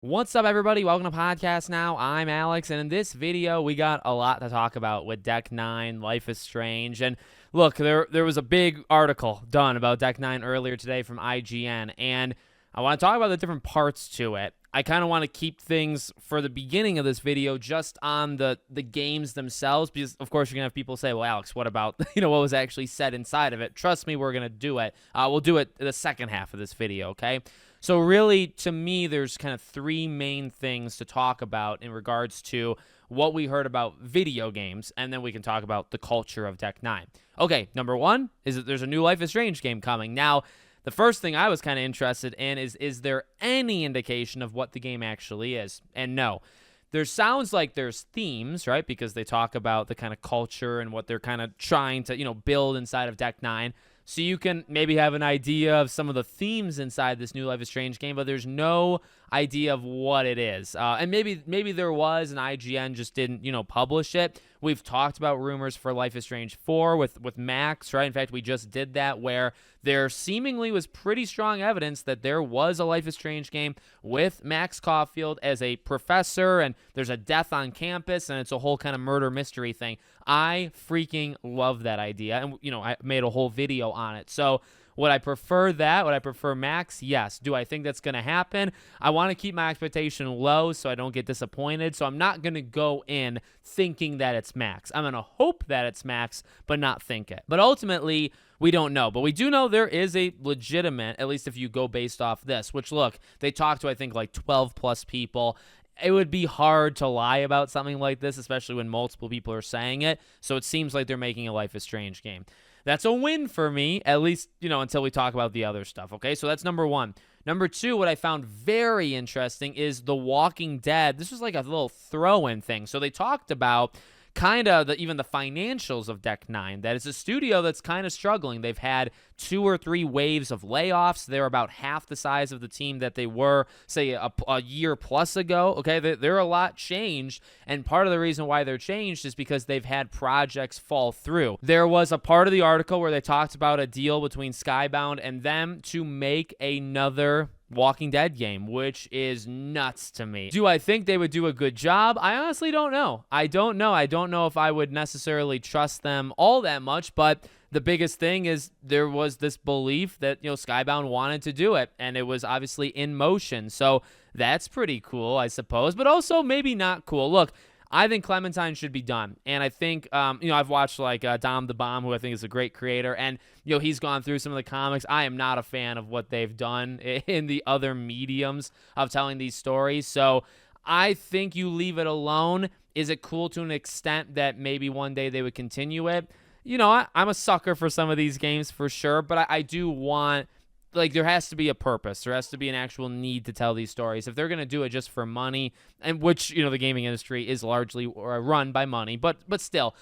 What's up, everybody? Welcome to Podcast Now. I'm Alex, and in this video, we got a lot to talk about with Deck 9, Life is Strange. And look, there was a big article done about Deck 9 earlier today from IGN, and I want to talk about the different parts to it. I kind of want to keep things for the beginning of this video just on the games themselves, because of course you're gonna have people say, well, Alex, what about what was actually said inside of it? Trust me, we're gonna do it. We'll do it in the second half of this video, okay? So really, to me, there's kind of three main things to talk about in regards to what we heard about video games, and then we can talk about the culture of Deck 9. Okay, number one is that there's a new Life is Strange game coming. Now, the first thing I was kind of interested in is there any indication of what the game actually is? And no. There sounds like there's themes, right? Because they talk about the kind of culture and what they're kind of trying to, build inside of Deck 9. So you can maybe have an idea of some of the themes inside this new Life is Strange game, but there's no idea of what it is. And maybe there was, and IGN just didn't, publish it. We've talked about rumors for Life is Strange 4 with Max, right? In fact, we just did that where there seemingly was pretty strong evidence that there was a Life is Strange game with Max Caulfield as a professor, and there's a death on campus, and it's a whole kind of murder mystery thing. I freaking love that idea, and, I made a whole video on it. So would I prefer that? Would I prefer Max? Yes. Do I think that's going to happen? I want to keep my expectation low so I don't get disappointed. So I'm not going to go in thinking that it's Max. I'm going to hope that it's Max, but not think it. But ultimately, we don't know. But we do know there is a legitimate, at least if you go based off this, which, look, they talked to, I think, like 12 plus people. It would be hard to lie about something like this, especially when multiple people are saying it. So it seems like they're making a Life is Strange game. That's a win for me, at least, until we talk about the other stuff, okay? So that's number one. Number two, what I found very interesting is The Walking Dead. This was like a little throw-in thing. So they talked about kind of even the financials of Deck 9, that it's a studio that's kind of struggling. They've had 2 or 3 waves of layoffs. They're about half the size of the team that they were, say, a year plus ago. Okay, they're a lot changed, and part of the reason why they're changed is because they've had projects fall through. There was a part of the article where they talked about a deal between Skybound and them to make another Walking Dead game, which is nuts to me. Do I think they would do a good job? I honestly don't know. I don't know if I would necessarily trust them all that much, but the biggest thing is there was this belief that, Skybound wanted to do it, and it was obviously in motion. So that's pretty cool, I suppose, but also maybe not cool. Look, I think Clementine should be done. And I think, I've watched like Dom the Bomb, who I think is a great creator, and, he's gone through some of the comics. I am not a fan of what they've done in the other mediums of telling these stories. So I think you leave it alone. Is it cool to an extent that maybe one day they would continue it? I'm a sucker for some of these games for sure, but I do want, there has to be a purpose. There has to be an actual need to tell these stories. If they're going to do it just for money, and which, the gaming industry is largely run by money, but still,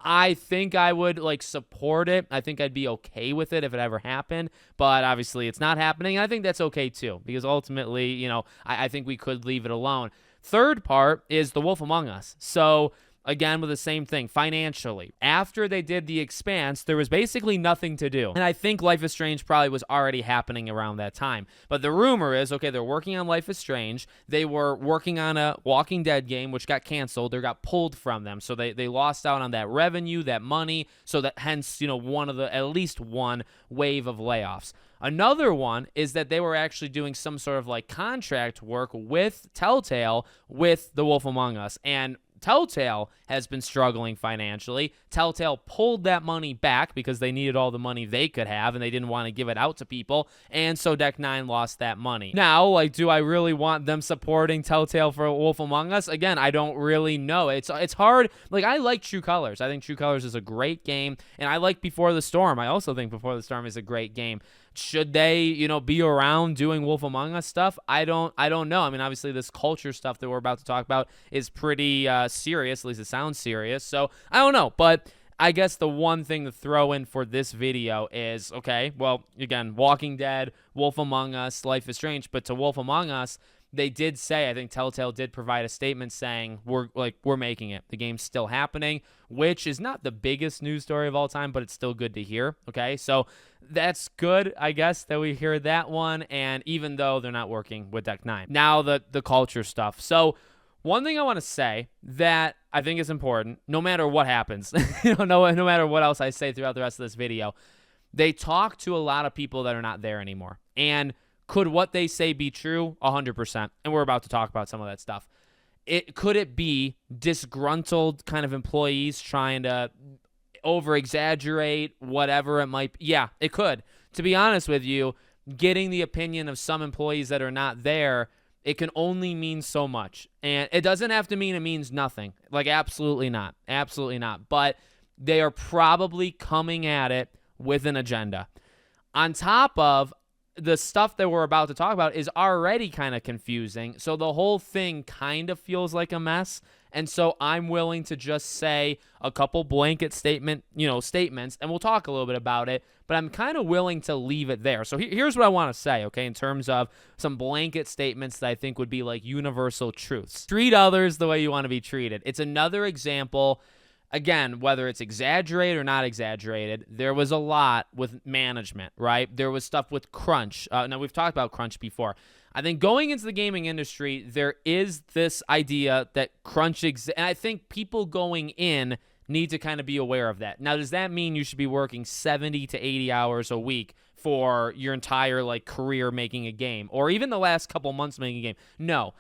I think I would, support it. I think I'd be okay with it if it ever happened, but obviously it's not happening. I think that's okay too, because ultimately, I think we could leave it alone. Third part is The Wolf Among Us. So again, with the same thing, financially. After they did The Expanse, there was basically nothing to do. And I think Life is Strange probably was already happening around that time. But the rumor is, okay, they're working on Life is Strange. They were working on a Walking Dead game, which got canceled or got pulled from them. So they lost out on that revenue, that money. So that hence, at least one wave of layoffs. Another one is that they were actually doing some sort of contract work with Telltale with The Wolf Among Us. And Telltale has been struggling financially. Telltale pulled that money back because they needed all the money they could have, and they didn't want to give it out to people, and so Deck 9 lost that money. Now, do I really want them supporting Telltale for Wolf Among Us? Again, I don't really know. It's hard. I like True Colors. I think True Colors is a great game, and I like Before the Storm. I also think Before the Storm is a great game. Should they, be around doing Wolf Among Us stuff? I don't know. I mean, obviously this culture stuff that we're about to talk about is pretty serious. At least it sounds serious. So I don't know. But I guess the one thing to throw in for this video is, okay, well, again, Walking Dead, Wolf Among Us, Life is Strange. But to Wolf Among Us, they did say, I think Telltale did provide a statement saying we're making it. The game's still happening, which is not the biggest news story of all time, but it's still good to hear. Okay, so that's good, I guess, that we hear that one. And even though they're not working with Deck 9, now the culture stuff. So one thing I want to say that I think is important, no matter what happens, no matter what else I say throughout the rest of this video, they talk to a lot of people that are not there anymore. And could what they say be true? 100%. And we're about to talk about some of that stuff. Could it be disgruntled kind of employees trying to over-exaggerate whatever it might be? Yeah, it could. To be honest with you, getting the opinion of some employees that are not there, it can only mean so much. And it doesn't have to mean it means nothing. Like, absolutely not. Absolutely not. But they are probably coming at it with an agenda. On top of the stuff that we're about to talk about is already kind of confusing. So the whole thing kind of feels like a mess. And so I'm willing to just say a couple blanket statements, and we'll talk a little bit about it, but I'm kind of willing to leave it there. So here's what I want to say, okay, in terms of some blanket statements that I think would be like universal truths. Treat others the way you want to be treated. It's another example. Again, whether it's exaggerated or not exaggerated, there was a lot with management, right? There was stuff with crunch. Now, we've talked about crunch before. I think going into the gaming industry, there is this idea that crunch exists, and I think people going in need to kind of be aware of that. Now, does that mean you should be working 70 to 80 hours a week for your entire career making a game, or even the last couple months making a game? No.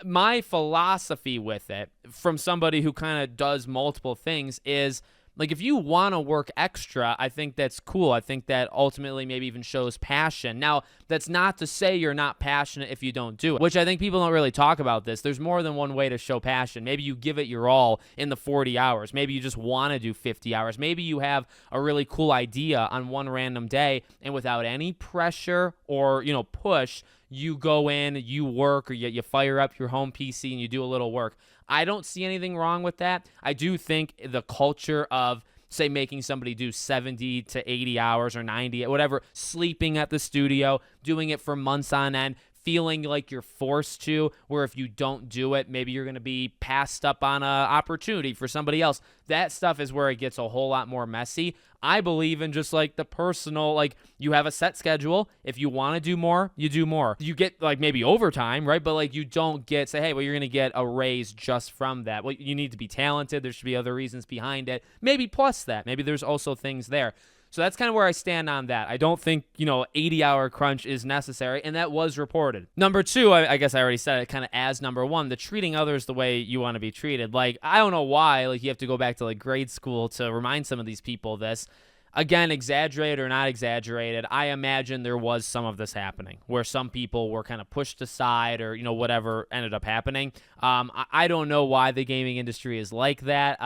My philosophy with it, from somebody who kind of does multiple things, is if you want to work extra, I think that's cool. I think that ultimately maybe even shows passion. Now, that's not to say you're not passionate if you don't do it, which I think people don't really talk about this. There's more than one way to show passion. Maybe you give it your all in the 40 hours. Maybe you just want to do 50 hours. Maybe you have a really cool idea on one random day, and without any pressure or, push, you go in, you work, or you fire up your home PC and you do a little work. I don't see anything wrong with that. I do think the culture of, say, making somebody do 70 to 80 hours or 90, whatever, sleeping at the studio, doing it for months on end, feeling like you're forced to, where if you don't do it, maybe you're going to be passed up on an opportunity for somebody else. That stuff is where it gets a whole lot more messy. I believe in just the personal, you have a set schedule. If you want to do more, you do more. You get maybe overtime, right? But you don't get, say, hey, well, you're going to get a raise just from that. Well, you need to be talented. There should be other reasons behind it. Maybe plus that. Maybe there's also things there. So that's kind of where I stand on that. I don't think, 80-hour crunch is necessary, and that was reported. Number two, I guess I already said it kind of as number one, the treating others the way you want to be treated. I don't know why, you have to go back to grade school to remind some of these people this. Again, exaggerated or not exaggerated, I imagine there was some of this happening where some people were kind of pushed aside or, whatever ended up happening. I don't know why the gaming industry is like that.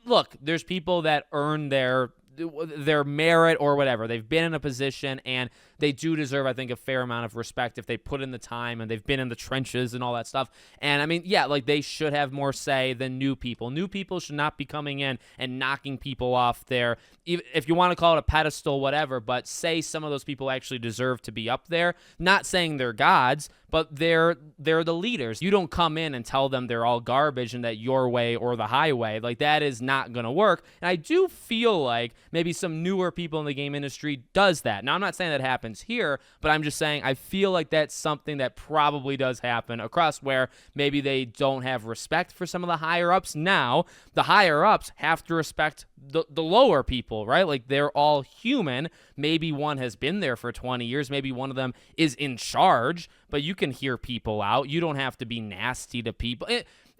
Look, there's people that earn their merit or whatever. They've been in a position and they do deserve, I think, a fair amount of respect if they put in the time and they've been in the trenches and all that stuff. And I mean, yeah, they should have more say than new people. New people should not be coming in and knocking people off their, if you want to call it a pedestal, whatever, but say some of those people actually deserve to be up there. Not saying they're gods, but they're the leaders. You don't come in and tell them they're all garbage and that your way or the highway. That is not going to work. And I do feel like maybe some newer people in the game industry does that. Now, I'm not saying that happens here, but I'm just saying I feel like that's something that probably does happen across where maybe they don't have respect for some of the higher ups. Now, the higher ups have to respect the lower people, right? They're all human. Maybe one has been there for 20 years. Maybe one of them is in charge, but you can hear people out. You don't have to be nasty to people.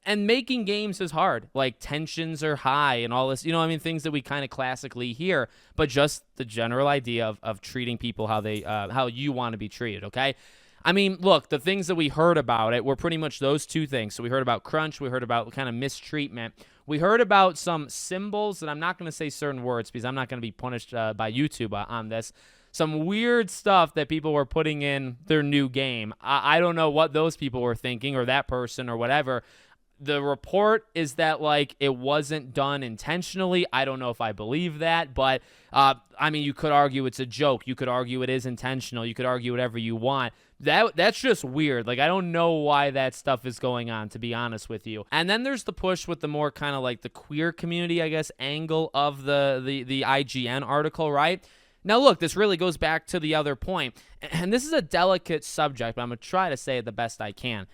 And making games is hard. Tensions are high and all this, things that we kind of classically hear, but just the general idea of treating people how you want to be treated, okay? I mean, look, the things that we heard about it were pretty much those two things. So we heard about crunch. We heard about kind of mistreatment. We heard about some symbols, and I'm not going to say certain words because I'm not going to be punished by YouTube on this. Some weird stuff that people were putting in their new game. I don't know what those people were thinking or that person or whatever. The report is that like it wasn't done intentionally. I don't know if I believe that, but I mean, you could argue it's a joke. You could argue it is intentional. You could argue whatever you want. That's just weird. Like, I don't know why that stuff is going on, to be honest with you. And then there's the push with the more kind of like the queer community, I guess, angle of the IGN article, right? Now, look, this really goes back to the other point, and this is a delicate subject, but I'm going to try to say it the best I can.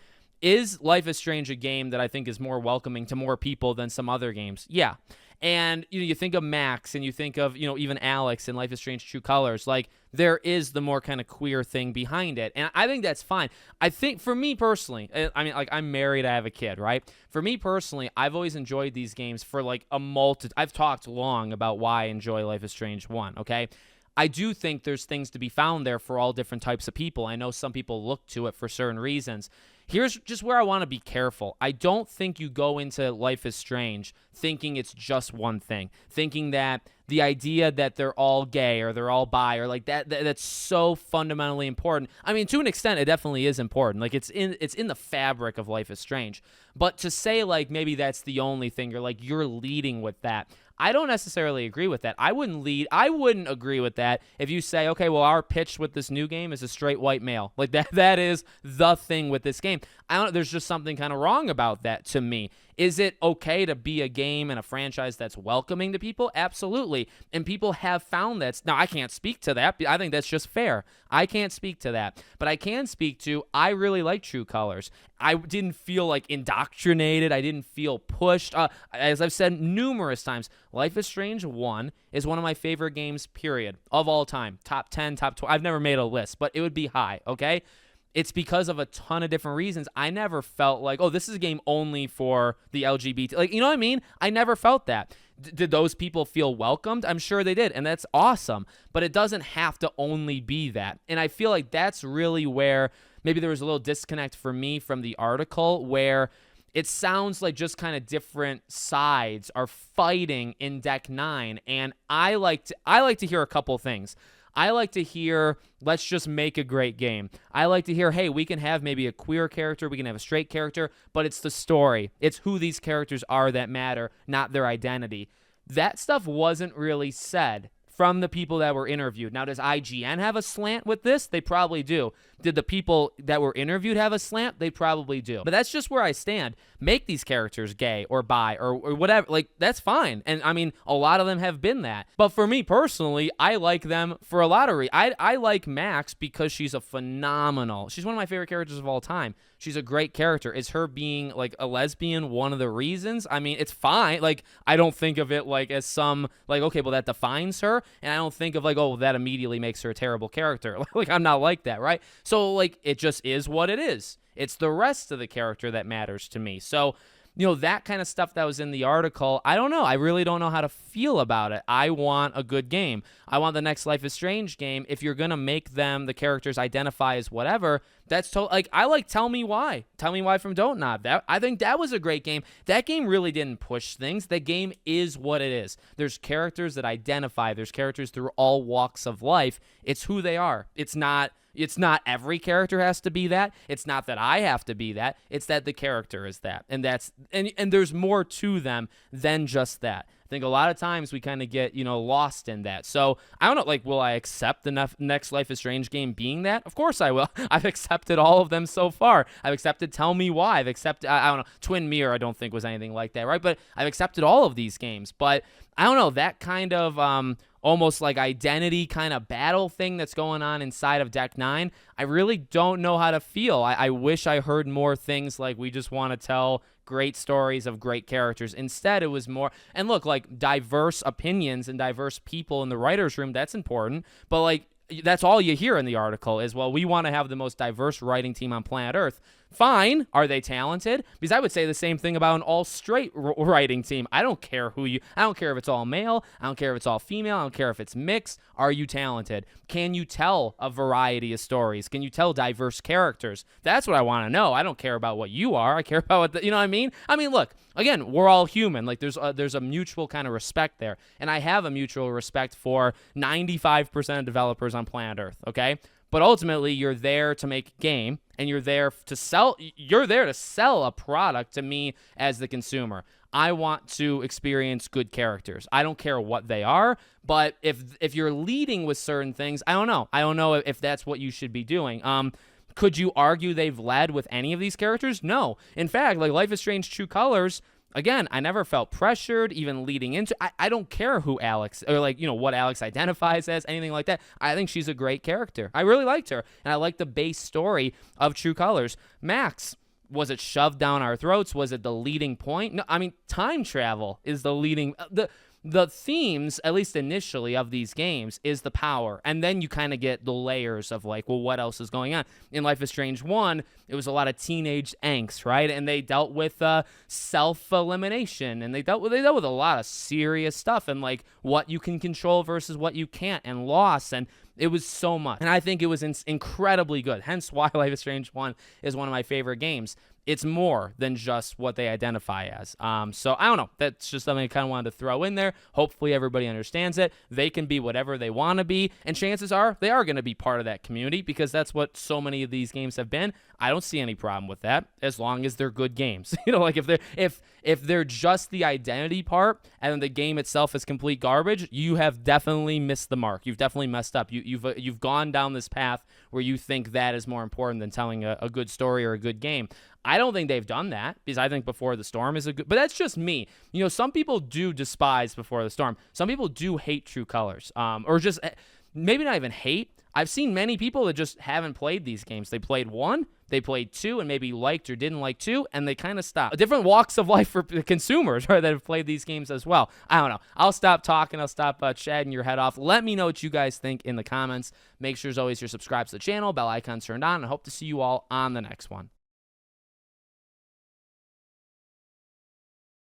Is Life is Strange a game that I think is more welcoming to more people than some other games? Yeah. And you think of Max and you think of even Alex in Life is Strange True Colors. Like, there is the more kind of queer thing behind it. And I think that's fine. I think for me personally, I mean, like, I'm married, I have a kid, right? For me personally, I've always enjoyed these games for like I've talked long about why I enjoy Life is Strange 1, okay? I do think there's things to be found there for all different types of people. I know some people look to it for certain reasons. Here's just where I want to be careful. I don't think you go into Life is Strange thinking it's just one thing, thinking that the idea that they're all gay or they're all bi or like that's so fundamentally important. I mean, to an extent, it definitely is important. Like, it's in the fabric of Life is Strange. But to say like maybe that's the only thing, you're leading with that, I don't necessarily agree with that. I wouldn't agree with that if you say, okay, well, our pitch with this new game is a straight white male. Like, that is the thing with this game. There's just something kind of wrong about that to me. Is it okay to be a game and a franchise that's welcoming to people? Absolutely. And people have found that. Now, I can't speak to that. I think that's just fair. I can't speak to that. But I can speak to, I really like True Colors. I didn't feel like indoctrinated. I didn't feel pushed. As I've said numerous times, Life is Strange 1 is one of my favorite games, period, of all time. Top 10, top 20. I've never made a list, but it would be high, okay? It's because of a ton of different reasons. I never felt like, oh, this is a game only for the LGBT. Like, you know what I mean? I never felt that. Did those people feel welcomed? I'm sure they did, and that's awesome. But it doesn't have to only be that. And I feel like that's really where maybe there was a little disconnect for me from the article, where it sounds like just kind of different sides are fighting in Deck 9. And I like to hear a couple things. I like to hear, let's just make a great game. I like to hear, hey, we can have maybe a queer character, we can have a straight character, but it's the story. It's who these characters are that matter, not their identity. That stuff wasn't really said from the people that were interviewed. Now, does IGN have a slant with this? They probably do. Did the people that were interviewed have a slant? They probably do. But that's just where I stand. Make these characters gay or bi or whatever. Like, that's fine. And, I mean, a lot of them have been that. But for me personally, I like them for a lot of reasons. I like Max because she's she's one of my favorite characters of all time. She's a great character. Is her being, like, a lesbian one of the reasons? I mean, it's fine. Like, I don't think of it, like, as some, like, okay, well, that defines her. And I don't think of, like, oh, that immediately makes her a terrible character. Like, I'm not like that, right? So, like, it just is what it is. It's the rest of the character that matters to me. So, that kind of stuff that was in the article, I don't know. I really don't know how to feel about it. I want a good game. I want the next Life is Strange game. If you're going to make the characters identify as whatever, that's like, I like Tell Me Why. Tell Me Why from Don't Nod. I think that was a great game. That game really didn't push things. The game is what it is. There's characters that identify. There's characters through all walks of life. It's who they are. It's not every character has to be that. It's not that I have to be that. It's that the character is that. And there's more to them than just that. I think a lot of times we kind of get, lost in that. So I don't know, like, will I accept the next Life is Strange game being that? Of course I will. I've accepted all of them so far. I've accepted Tell Me Why. I've accepted, I don't know, Twin Mirror I don't think was anything like that, right? But I've accepted all of these games. But I don't know, that kind of almost like identity kind of battle thing that's going on inside of Deck 9, I really don't know how to feel. I wish I heard more things like we just want to tell great stories of great characters. Instead, it was more, and look, like, diverse opinions and diverse people in the writer's room, that's important, but, like, that's all you hear in the article is, well, we want to have the most diverse writing team on planet Earth. Fine. Are they talented? Because I would say the same thing about an all-straight writing team. I don't care I don't care if it's all male. I don't care if it's all female. I don't care if it's mixed. Are you talented? Can you tell a variety of stories? Can you tell diverse characters? That's what I want to know. I don't care about what you are. I care about what you know what I mean? I mean, look, again, we're all human. Like, there's a mutual kind of respect there. And I have a mutual respect for 95% of developers on planet Earth, okay? But ultimately, you're there to make a game. and you're there to sell. You're there to sell a product to me as the consumer. I want to experience good characters. I don't care what they are, but if you're leading with certain things, I don't know. I don't know if that's what you should be doing. Could you argue they've led with any of these characters? No. In fact, like Life is Strange True Colors, again, I never felt pressured even leading into. I don't care who Alex, or like, what Alex identifies as, anything like that. I think she's a great character. I really liked her, and I like the base story of True Colors. Max, was it shoved down our throats? Was it the leading point? No, I mean, time travel is the leading. The themes, at least initially, of these games is the power. And then you kind of get the layers of like, well, what else is going on? In Life is Strange 1, it was a lot of teenage angst, right? And they dealt with self-elimination, and they dealt with a lot of serious stuff, and like what you can control versus what you can't, and loss, and it was so much. And I think it was incredibly good. Hence why Life is Strange 1 is one of my favorite games. It's more than just what they identify as. So I don't know. That's just something I kind of wanted to throw in there. Hopefully everybody understands it. They can be whatever they want to be, and chances are they are going to be part of that community, because that's what so many of these games have been. I don't see any problem with that as long as they're good games. Like if they're just the identity part and the game itself is complete garbage, you have definitely missed the mark. You've definitely messed up. You've gone down this path where you think that is more important than telling a good story or a good game. I don't think they've done that, because I think Before the Storm is a good, but that's just me. Some people do despise Before the Storm. Some people do hate True Colors, or just maybe not even hate. I've seen many people that just haven't played these games. They played 1, they played 2, and maybe liked or didn't like 2, and they kind of stopped. Different walks of life for consumers, right, that have played these games as well. I don't know. I'll stop talking. I'll stop chatting your head off. Let me know what you guys think in the comments. Make sure, as always, you're subscribed to the channel, bell icon turned on, and I hope to see you all on the next one.